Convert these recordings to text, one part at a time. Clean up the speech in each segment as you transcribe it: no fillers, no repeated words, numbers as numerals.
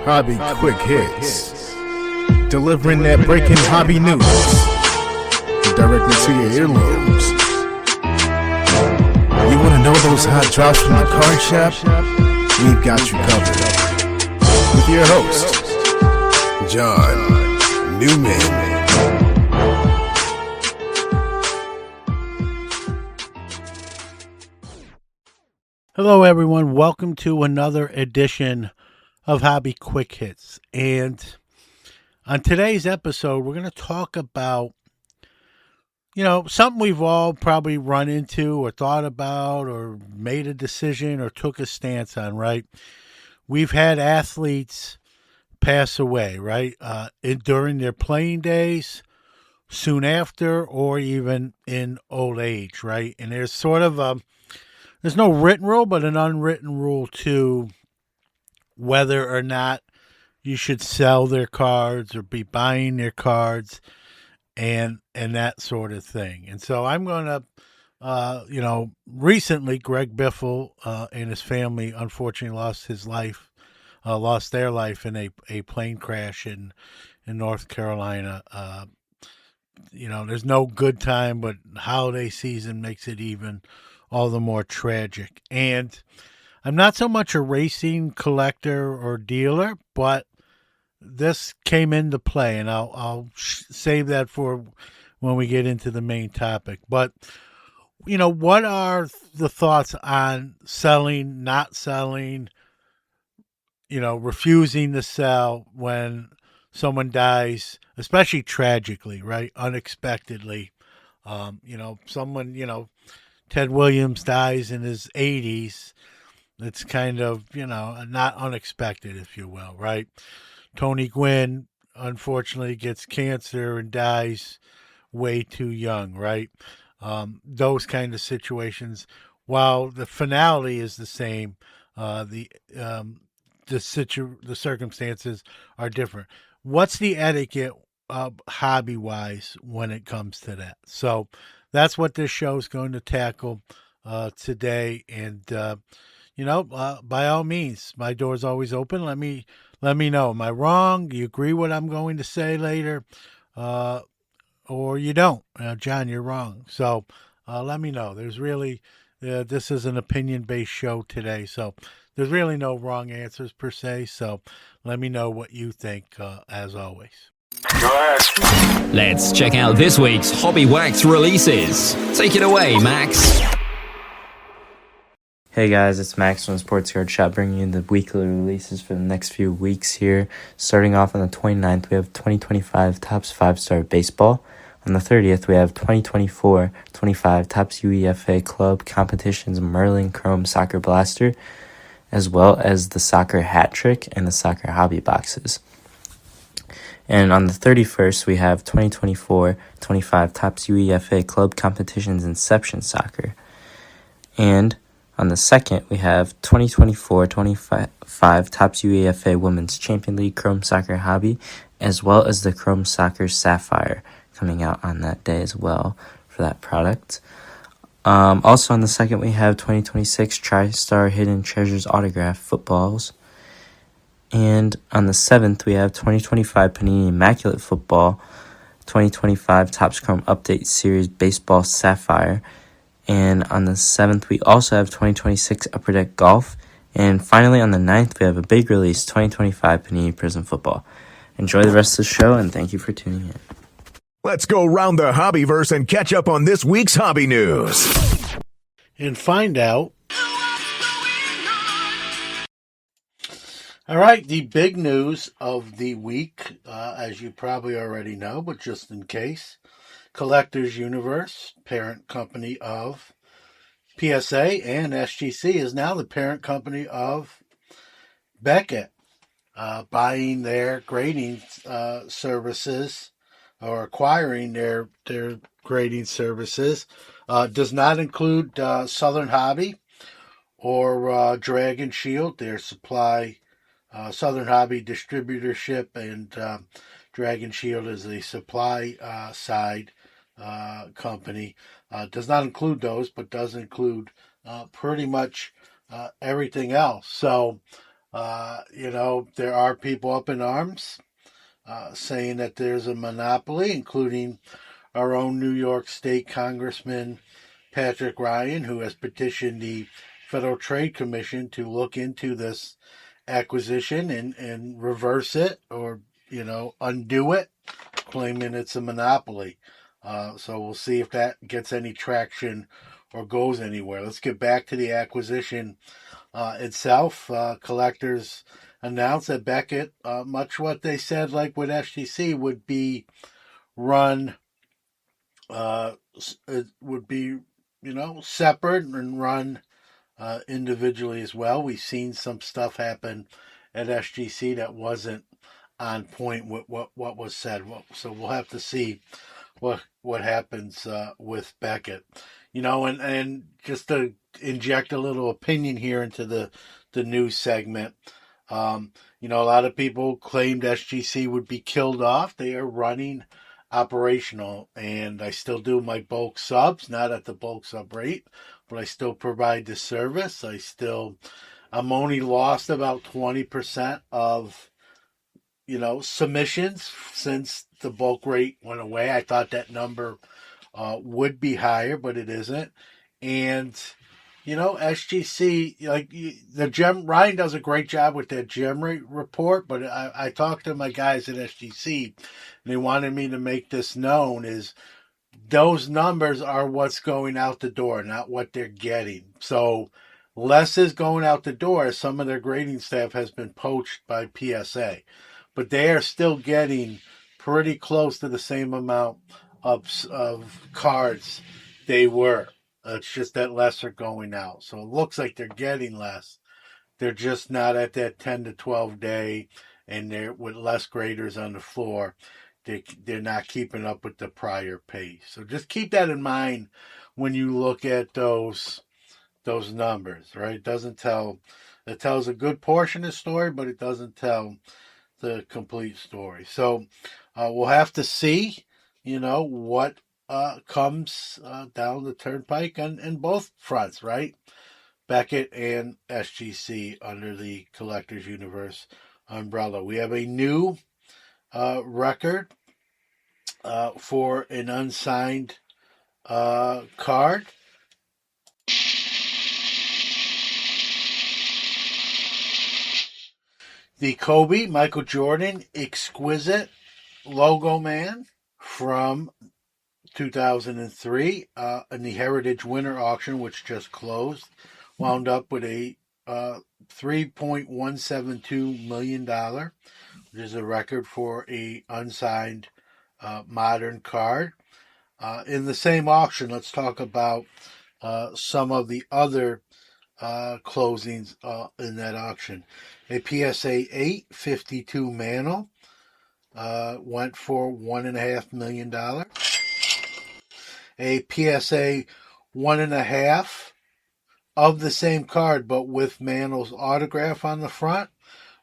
Hobby Quick Hits. Delivering that breaking hobby news directly to your earlobes. You want to know those hot drops from the card shop? We've got you covered. With your host, John Newman. Hello everyone, welcome to another edition of Hobby Quick Hits. And on today's episode, we're going to talk about, something we've all probably run into or thought about or made a decision or took a stance on, right? We've had athletes pass away, right? During their playing days, soon after, or even in old age, right? And there's sort of there's no written rule, but an unwritten rule to whether or not you should sell their cards or be buying their cards and that sort of thing. And so I'm going to, recently Greg Biffle and his family unfortunately lost their life in a plane crash in North Carolina. There's no good time, but holiday season makes it even all the more tragic. And I'm not so much a racing collector or dealer, but this came into play, and I'll save that for when we get into the main topic. But, what are the thoughts on selling, not selling, refusing to sell when someone dies, especially tragically, right? Unexpectedly. Ted Williams dies in his 80s. It's kind of, not unexpected, if you will, right? Tony Gwynn, unfortunately, gets cancer and dies way too young, right? Those kind of situations. While the finality is the same, the circumstances are different. What's the etiquette hobby-wise when it comes to that? So that's what this show is going to tackle today. And, by all means, my door is always open. Let me know. Am I wrong? Do you agree what I'm going to say later? Or you don't? John, you're wrong. So let me know. There's really, this is an opinion-based show today. So there's really no wrong answers per se. So let me know what you think, as always. Go ahead. Let's check out this week's Hobby Wax releases. Take it away, Max. Hey guys, it's Max from the Sports Card Shop bringing you the weekly releases for the next few weeks here. Starting off on the 29th, we have 2025 Topps 5-Star Baseball. On the 30th, we have 2024-25 Topps UEFA Club Competitions Merlin Chrome Soccer Blaster, as well as the Soccer Hat Trick and the Soccer Hobby Boxes. And on the 31st, we have 2024-25 Topps UEFA Club Competitions Inception Soccer. And on the 2nd, we have 2024-25 Topps UEFA Women's Champion League Chrome Soccer Hobby, as well as the Chrome Soccer Sapphire coming out on that day as well for that product. Also on the 2nd, we have 2026 TriStar Hidden Treasures Autograph Footballs. And on the 7th, we have 2025 Panini Immaculate Football, 2025 Topps Chrome Update Series Baseball Sapphire. And on the 7th, we also have 2026 Upper Deck Golf. And finally, on the 9th, we have a big release, 2025 Panini Prism Football. Enjoy the rest of the show, and thank you for tuning in. Let's go round the hobbyverse and catch up on this week's hobby news. And find out. All right, the big news of the week, as you probably already know, but just in case, Collectors Universe, parent company of PSA and SGC, is now the parent company of Beckett, buying their grading services or acquiring their grading services. Does not include Southern Hobby or Dragon Shield. Their supply, Southern Hobby distributorship, and Dragon Shield is a supply side company. Does not include those, but does include pretty much everything else. So There are people up in arms saying that there's a monopoly, including our own New York State Congressman Patrick Ryan, who has petitioned the Federal Trade Commission to look into this acquisition and reverse it or, undo it, claiming it's a monopoly. So we'll see if that gets any traction or goes anywhere. Let's get back to the acquisition itself. Collectors announced that Beckett, much what they said, like with SGC, would be run, it would be, separate and run individually as well. We've seen some stuff happen at SGC that wasn't on point with what was said. So we'll have to see what happens with Beckett. And just to inject a little opinion here into the news segment. A lot of people claimed SGC would be killed off. They are running operational, and I still do my bulk subs, not at the bulk sub rate, but I still provide the service. I'm only lost about 20% of, submissions since the bulk rate went away. I thought that number would be higher, but it isn't. And, SGC, Ryan does a great job with that gem rate report, but I talked to my guys at SGC, and they wanted me to make this known is those numbers are what's going out the door, not what they're getting. So less is going out the door. Some of their grading staff has been poached by PSA, but they are still getting pretty close to the same amount of cards they were. It's just that less are going out. So it looks like they're getting less. They're just not at that 10 to 12 day, and they're with less graders on the floor. They're not keeping up with the prior pace. So just keep that in mind when you look at those numbers, right? It tells a good portion of the story, but it doesn't tell the complete story. So we'll have to see, what comes down the turnpike in both fronts, right? Beckett and SGC under the Collectors Universe umbrella. We have a new record for an unsigned card. The Kobe Michael Jordan Exquisite Logo Man from 2003 in the Heritage Winter Auction, which just closed, wound up with a $3.172 million, which is a record for a unsigned modern card. In the same auction, let's talk about some of the other closings in that auction. A PSA 852 Mantle went for $1.5 million. A PSA 1.5 of the same card, but with Mantle's autograph on the front,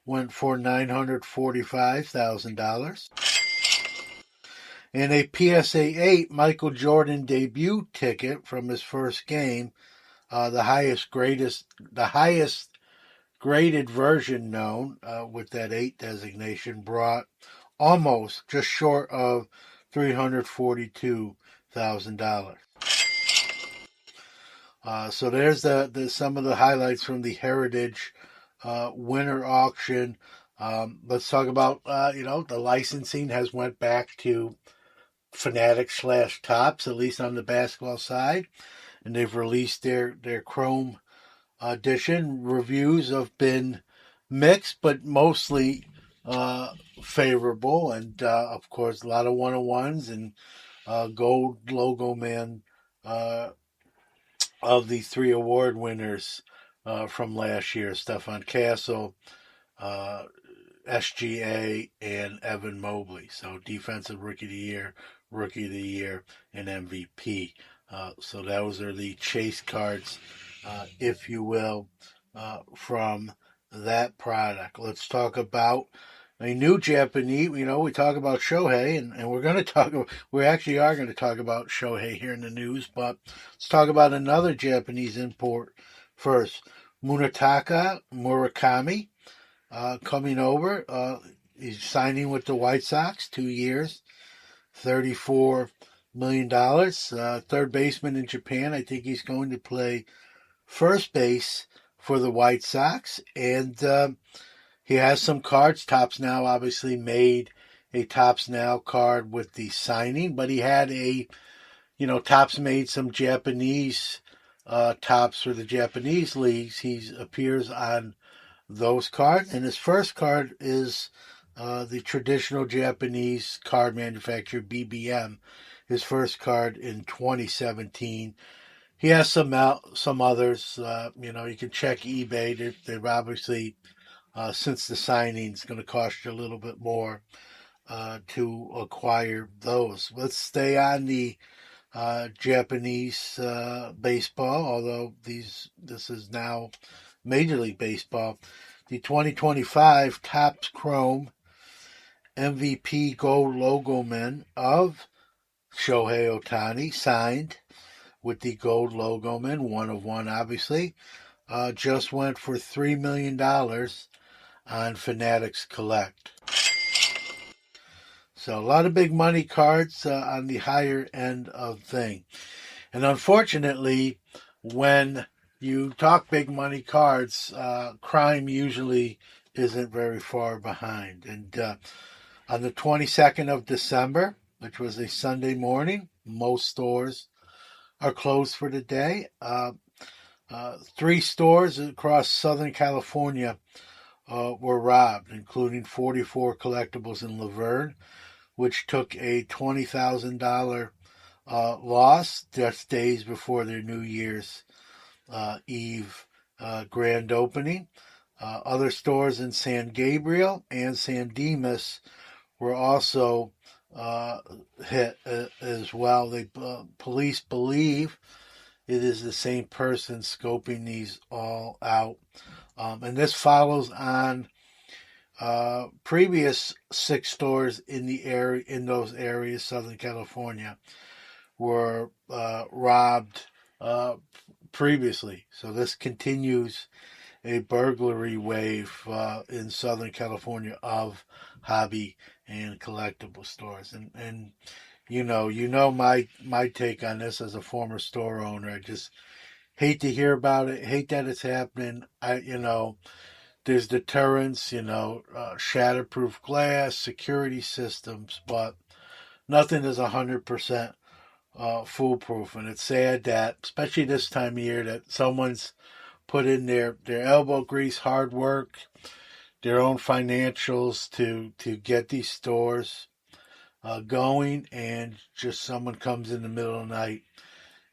went for $945,000. And a PSA 8 Michael Jordan debut ticket from his first game, the highest graded version known, with that 8 designation, brought almost just short of $342,000. So there's the some of the highlights from the Heritage Winter Auction. Let's talk about the licensing has went back to Fanatic/Topps, at least on the basketball side, and they've released their Chrome edition. Reviews have been mixed, but mostly favorable, and of course a lot of 101s and gold logo man of the 3 award winners from last year: Stefan Castle, SGA, and Evan Mobley. So Defensive Rookie of the Year, Rookie of the Year, and MVP. So those are the chase cards, if you will, from that product. Let's talk about a new Japanese. We talk about Shohei, and we actually are going to talk about Shohei here in the news, but let's talk about another Japanese import first. Munetaka Murakami coming over. He's signing with the White Sox, 2 years, $34 million. Third baseman in Japan. I think he's going to play first base for the White Sox. And he has some cards. Topps Now obviously made a Topps Now card with the signing, but he had Topps made some Japanese tops for the Japanese leagues. He appears on those cards, and his first card is the traditional Japanese card manufacturer BBM. His first card in 2017. He has some others. You can check eBay. They're obviously since the signing is going to cost you a little bit more to acquire those. Let's stay on the Japanese baseball, although this is now Major League Baseball. The 2025 Topps Chrome MVP Gold Logo Men of Shohei Ohtani, signed with the Gold Logo Men, 1 of 1 obviously, just went for $3 million on Fanatics Collect. So a lot of big money cards on the higher end of thing. And unfortunately, when you talk big money cards, crime usually isn't very far behind. And on the 22nd of December, which was a Sunday morning, most stores are closed for the day. 3 stores across Southern California were robbed, including 44 Collectibles in Laverne, which took a $20,000 loss just days before their New Year's Eve grand opening. Other stores in San Gabriel and San Dimas were also hit as well. Police believe it is the same person scoping these all out. And this follows on previous 6 stores in those areas, Southern California, were robbed previously. So this continues a burglary wave in Southern California of hobby and collectible stores. And my take on this as a former store owner. I just hate to hear about it, hate that it's happening. There's deterrence, shatterproof glass, security systems, but nothing is 100% foolproof. And it's sad that, especially this time of year, that someone's put in their elbow grease, hard work, their own financials to get these stores going, and just someone comes in the middle of the night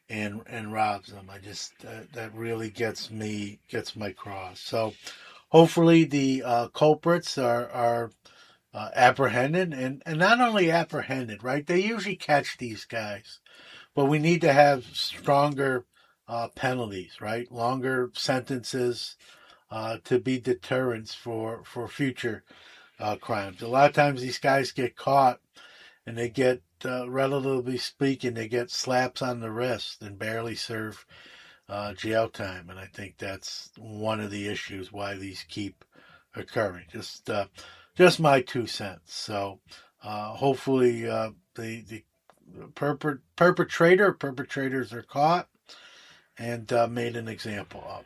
and robs them. I just that really gets my cross. So hopefully the culprits are apprehended, and not only apprehended, right? They usually catch these guys, but we need to have stronger penalties, right? Longer sentences to be deterrents for future crimes. A lot of times these guys get caught and they get, relatively speaking, they get slaps on the wrist and barely serve jail time. And I think that's one of the issues why these keep occurring. Just my 2 cents. So hopefully the perpetrators are caught and made an example of.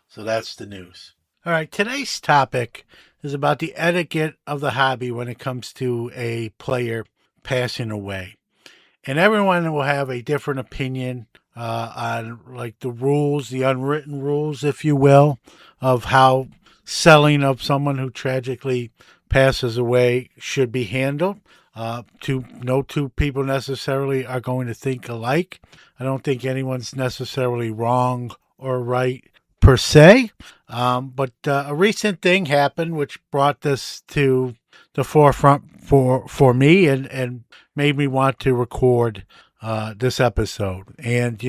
So that's the news. All right, today's topic is about the etiquette of the hobby when it comes to a player passing away. And everyone will have a different opinion on like the rules, the unwritten rules, if you will, of how selling of someone who tragically passes away should be handled. No two people necessarily are going to think alike. I don't think anyone's necessarily wrong or right per se. But a recent thing happened which brought this to the forefront for me and made me want to record this episode. And,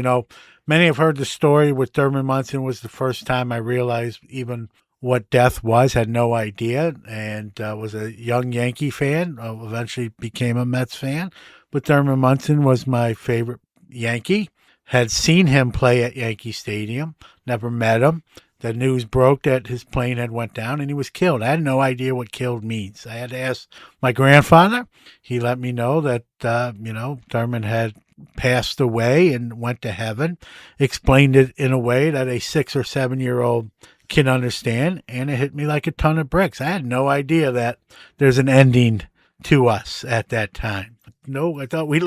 many have heard the story with Thurman Munson. Was the first time I realized even what death was, had no idea, and was a young Yankee fan, eventually became a Mets fan. But Thurman Munson was my favorite Yankee. Had seen him play at Yankee Stadium, never met him, the news broke that his plane had went down and he was killed. I had no idea what killed means. I had to ask my grandfather. He let me know that, Thurman had passed away and went to heaven, explained it in a way that a 6 or 7-year-old can understand, and it hit me like a ton of bricks. I had no idea that there's an ending to us at that time. No, I thought we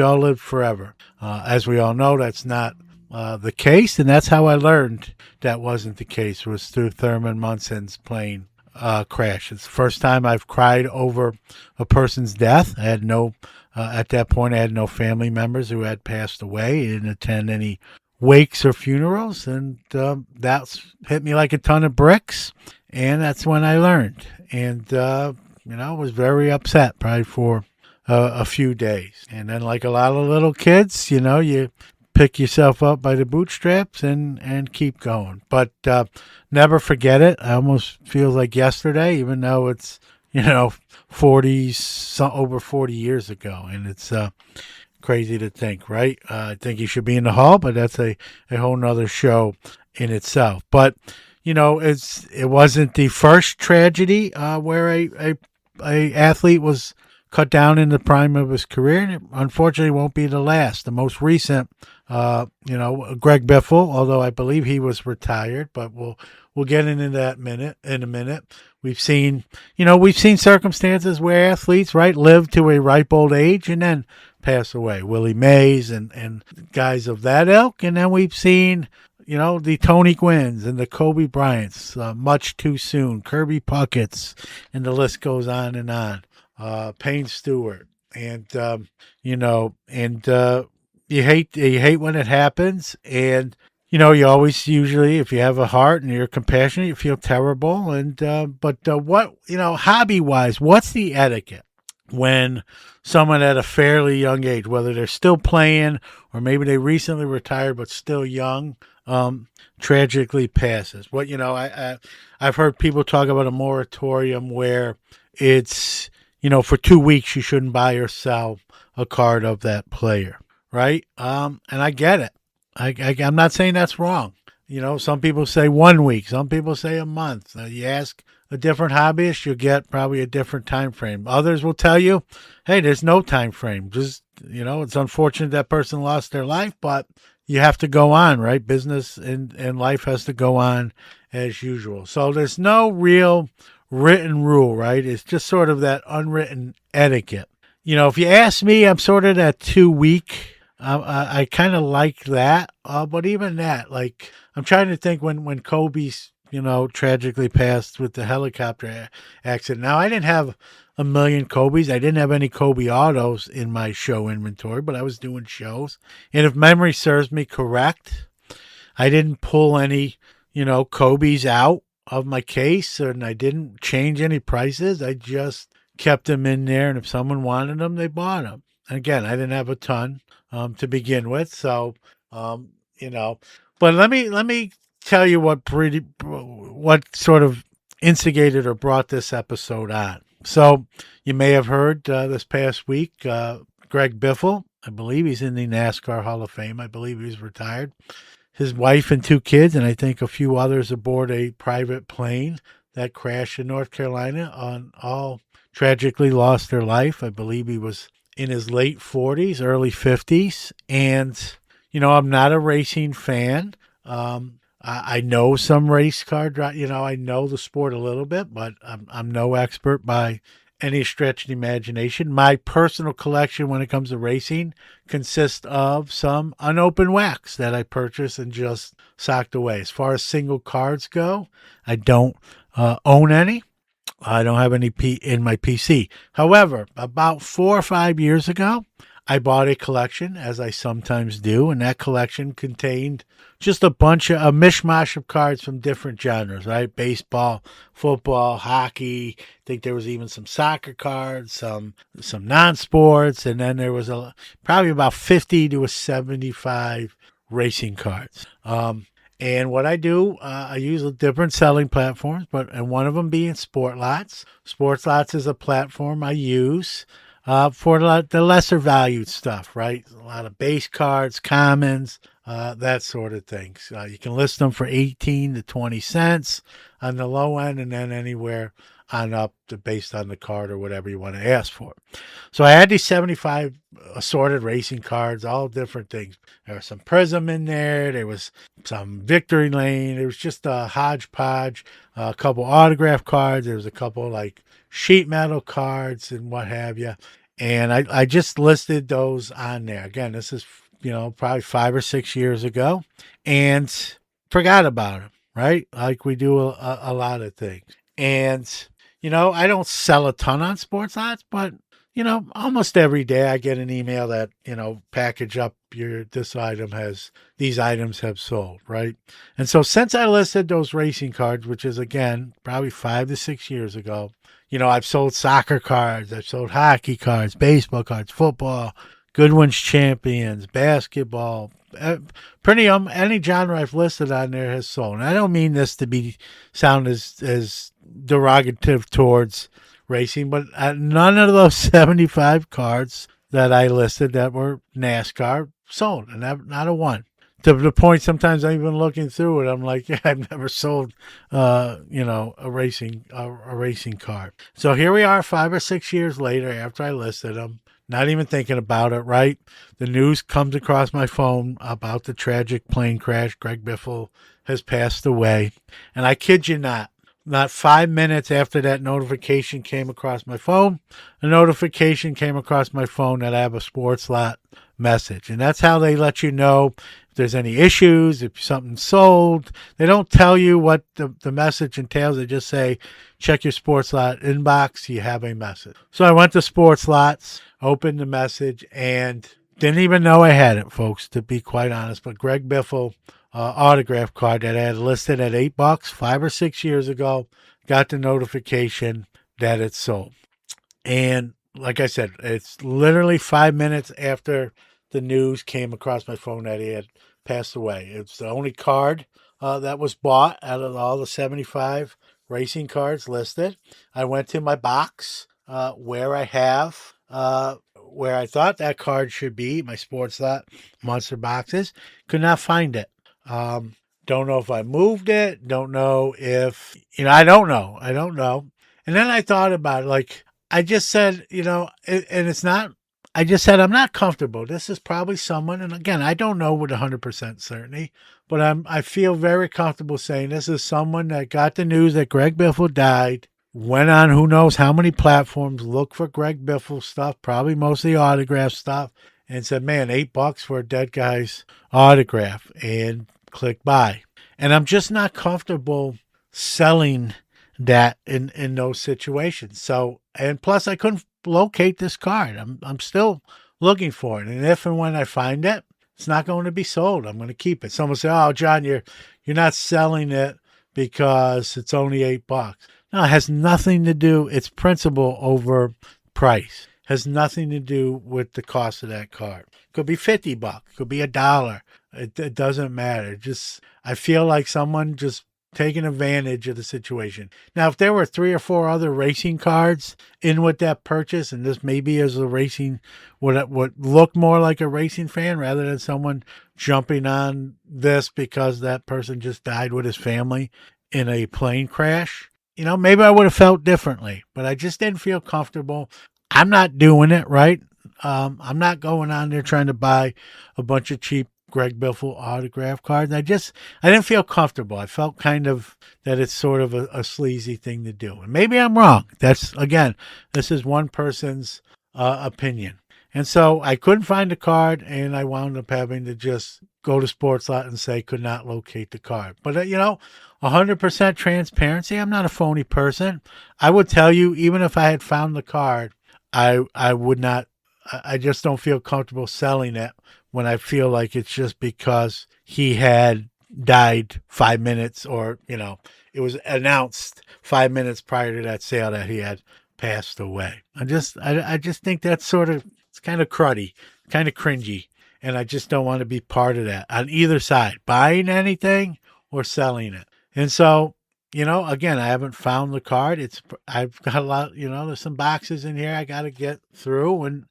all lived forever. As we all know, that's not the case, and that's how I learned that wasn't the case, was through Thurman Munson's plane crash. It's the first time I've cried over a person's death. I had at that point, I had no family members who had passed away. I didn't attend any wakes or funerals, and that's hit me like a ton of bricks, and that's when I learned. And, was very upset probably for a few days. And then, like a lot of little kids, you pick yourself up by the bootstraps and keep going. But never forget it. I almost feels like yesterday, even though it's, 40 years ago. And it's crazy to think, right? I think you should be in the hall, but that's a whole nother show in itself. But, it wasn't the first tragedy where a athlete was cut down in the prime of his career, and it unfortunately won't be the last. The most recent, Greg Biffle, although I believe he was retired, but we'll get into that in a minute. We've seen circumstances where athletes, right, live to a ripe old age and then pass away. Willie Mays and guys of that ilk, and then we've seen, the Tony Gwynns and the Kobe Bryants much too soon, Kirby Puckett's, and the list goes on and on. Payne Stewart, and you hate when it happens, and you always usually, if you have a heart and you're compassionate, you feel terrible, and but what hobby wise, what's the etiquette when someone at a fairly young age, whether they're still playing or maybe they recently retired but still young, tragically passes? What I've heard people talk about a moratorium where it's for 2 weeks, you shouldn't buy or sell a card of that player, right? And I get it. I'm not saying that's wrong. Some people say 1 week. Some people say a month. You ask a different hobbyist, you'll get probably a different time frame. Others will tell you, hey, there's no time frame. Just, it's unfortunate that person lost their life, but you have to go on, right? Business and life has to go on as usual. So there's no real written rule, right? It's just sort of that unwritten etiquette. If you ask me, I'm sort of that 2 week. I kind of like that. But even that, like, I'm trying to think when Kobe's, tragically passed with the helicopter accident. Now, I didn't have a million Kobe's. I didn't have any Kobe autos in my show inventory, but I was doing shows. And if memory serves me correct, I didn't pull any, Kobe's out of my case, and I didn't change any prices. I just kept them in there, and if someone wanted them, they bought them. And again, I didn't have a ton to begin with, so But let me tell you what sort of instigated or brought this episode on. So you may have heard this past week, Greg Biffle, I believe he's in the NASCAR Hall of Fame. I believe he's retired. His wife and 2 kids, and I think a few others aboard a private plane that crashed in North Carolina, all tragically lost their life. I believe he was in his late 40s, early 50s. And, I'm not a racing fan. I know some race car, I know the sport a little bit, but I'm no expert by any stretch of the imagination. My personal collection when it comes to racing consists of some unopened wax that I purchased and just socked away. As far as single cards go, I don't own any. I don't have any in my PC. However, about 4 or 5 years ago, I bought a collection, as I sometimes do, and that collection contained just a mishmash of cards from different genres, right? Baseball, football, hockey. I think there was even some soccer cards, some non-sports, and then there was probably about 50 to 75 racing cards. And what I do, I use different selling platforms, and one of them being Sport Lots. Sport Lots is a platform I use for the lesser valued stuff, right? A lot of base cards, commons, that sort of things. You can list them for 18 to 20 cents on the low end, and then anywhere on up based on the card or whatever you want to ask for. So I had these 75 assorted racing cards, all different things. There was some Prism in there. There was some Victory Lane. There was just a hodgepodge, a couple autograph cards. There was a couple like sheet metal cards and what have you. And I just listed those on there. Again, this is, probably 5 or 6 years ago, and forgot about them, right? Like we do a lot of things. And, I don't sell a ton on sports lots, but, almost every day I get an email that, package up these items have sold, right? And so since I listed those racing cards, which is again, probably 5 to 6 years ago, I've sold soccer cards, I've sold hockey cards, baseball cards, football, Goodwin's Champions, basketball, any genre I've listed on there has sold. And I don't mean this to sound as derogative towards racing, but none of those 75 cards that I listed that were NASCAR sold, and not a one. To the point, sometimes I'm even looking through it, I'm like, yeah, I've never sold, a racing card. So here we are 5 or 6 years later after I listed them, not even thinking about it, right? The news comes across my phone about the tragic plane crash. Greg Biffle has passed away. And I kid you not 5 minutes after that notification came across my phone, a notification came across my phone that I have a sports lot message. And that's how they let you know if there's any issues, if something's sold. They don't tell you what the message entails. They just say, check your sports lot inbox. You have a message. So I went to sports lots, opened the message, and didn't even know I had it, folks, to be quite honest. But Greg Biffle autograph card that I had listed at $8 5 or 6 years ago, got the notification that it's sold. And like I said, it's literally 5 minutes after the news came across my phone that he had passed away. It's the only card that was bought out of all the 75 racing cards listed. I went to my box where I thought that card should be, my sports lot monster boxes. Could not find it. Don't know if I moved it. Don't know if, I don't know. And then I thought about it, like I just said, I just said, I'm not comfortable. This is probably someone, and again, I don't know with 100% certainty, but I feel very comfortable saying this is someone that got the news that Greg Biffle died, went on who knows how many platforms, looked for Greg Biffle stuff, probably mostly autograph stuff, and said, man, $8 for a dead guy's autograph, and click buy. And I'm just not comfortable selling that in those situations. So, and plus I couldn't locate this card. I'm still looking for it. And if and when I find it, it's not going to be sold. I'm going to keep it. Someone say, oh, John, you're not selling it because it's only $8. No, it has nothing to do. It's principle over price. Has nothing to do with the cost of that card. Could be $50, could be $1. It doesn't matter. Just, I feel like someone just taking advantage of the situation. Now, if there were 3 or 4 other racing cards in with that purchase, and this maybe is a racing, what look more like a racing fan rather than someone jumping on this because that person just died with his family in a plane crash, maybe I would have felt differently, but I just didn't feel comfortable. I'm not doing it, right? I'm not going on there trying to buy a bunch of cheap Greg Biffle autograph cards. I didn't feel comfortable. I felt kind of that it's sort of a sleazy thing to do. And maybe I'm wrong. This is one person's opinion. And so I couldn't find the card, and I wound up having to just go to Sportslot and say could not locate the card. But, 100% transparency. I'm not a phony person. I would tell you, even if I had found the card, I would not, I just don't feel comfortable selling it when I feel like it's just because he had died 5 minutes or, it was announced 5 minutes prior to that sale that he had passed away. I just think that's sort of, it's kind of cruddy, kind of cringy. And I just don't want to be part of that on either side, buying anything or selling it. And so Again, I haven't found the card. I've got a lot, there's some boxes in here I got to get through, and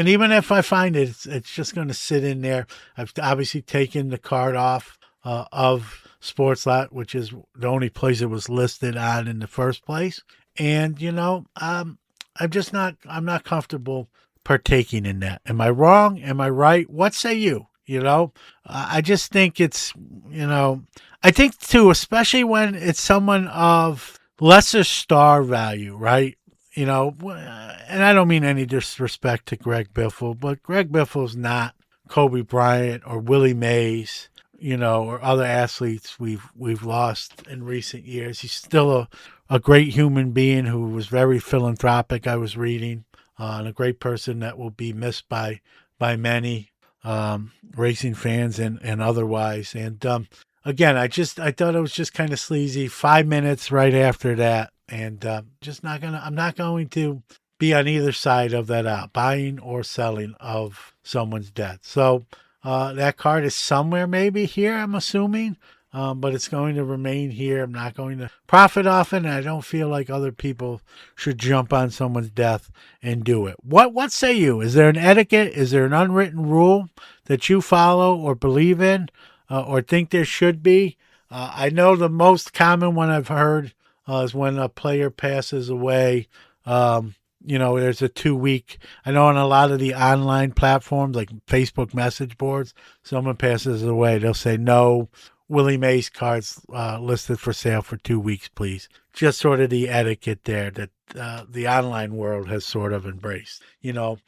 even if I find it, it's just going to sit in there. I've obviously taken the card off of Sportslot, which is the only place it was listed on in the first place. And I'm not comfortable partaking in that. Am I wrong? Am I right? What say you? I just think I think too, especially when it's someone of lesser star value, right? And I don't mean any disrespect to Greg Biffle, but Greg Biffle's not Kobe Bryant or Willie Mays, or other athletes we've lost in recent years. He's still a great human being who was very philanthropic, I was reading, and a great person that will be missed by many racing fans and otherwise. And again, I thought it was just kind of sleazy. 5 minutes right after that, and I'm not going to be on either side of that out, buying or selling of someone's death. So that card is somewhere maybe here, I'm assuming. But it's going to remain here. I'm not going to profit off it, and I don't feel like other people should jump on someone's death and do it. What say you? Is there an etiquette? Is there an unwritten rule that you follow or believe in or think there should be? I know the most common one I've heard is when a player passes away. There's a 2-week. I know on a lot of the online platforms like Facebook message boards, someone passes away, they'll say no Willie Mays cards listed for sale for 2 weeks, please. Just sort of the etiquette there that the online world has sort of embraced. Do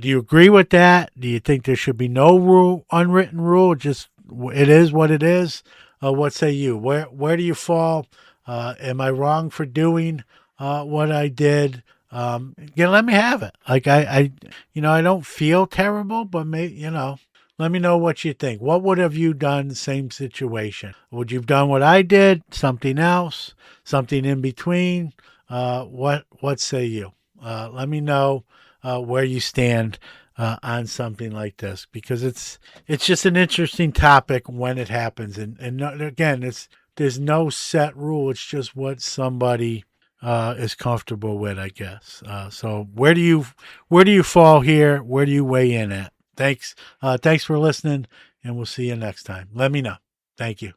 you agree with that? Do you think there should be no unwritten rule? Just it is what it is. What say you? Where do you fall? Am I wrong for doing what I did? Let me have it. Like I don't feel terrible, but let me know what you think. What would have you done? Same situation. Would you have done what I did? Something else? Something in between? What say you? Let me know where you stand on something like this, because it's just an interesting topic when it happens. And again, there's no set rule. It's just what somebody is comfortable with, I guess. So where do you fall here? Where do you weigh in at? Thanks for listening, and we'll see you next time. Let me know. Thank you.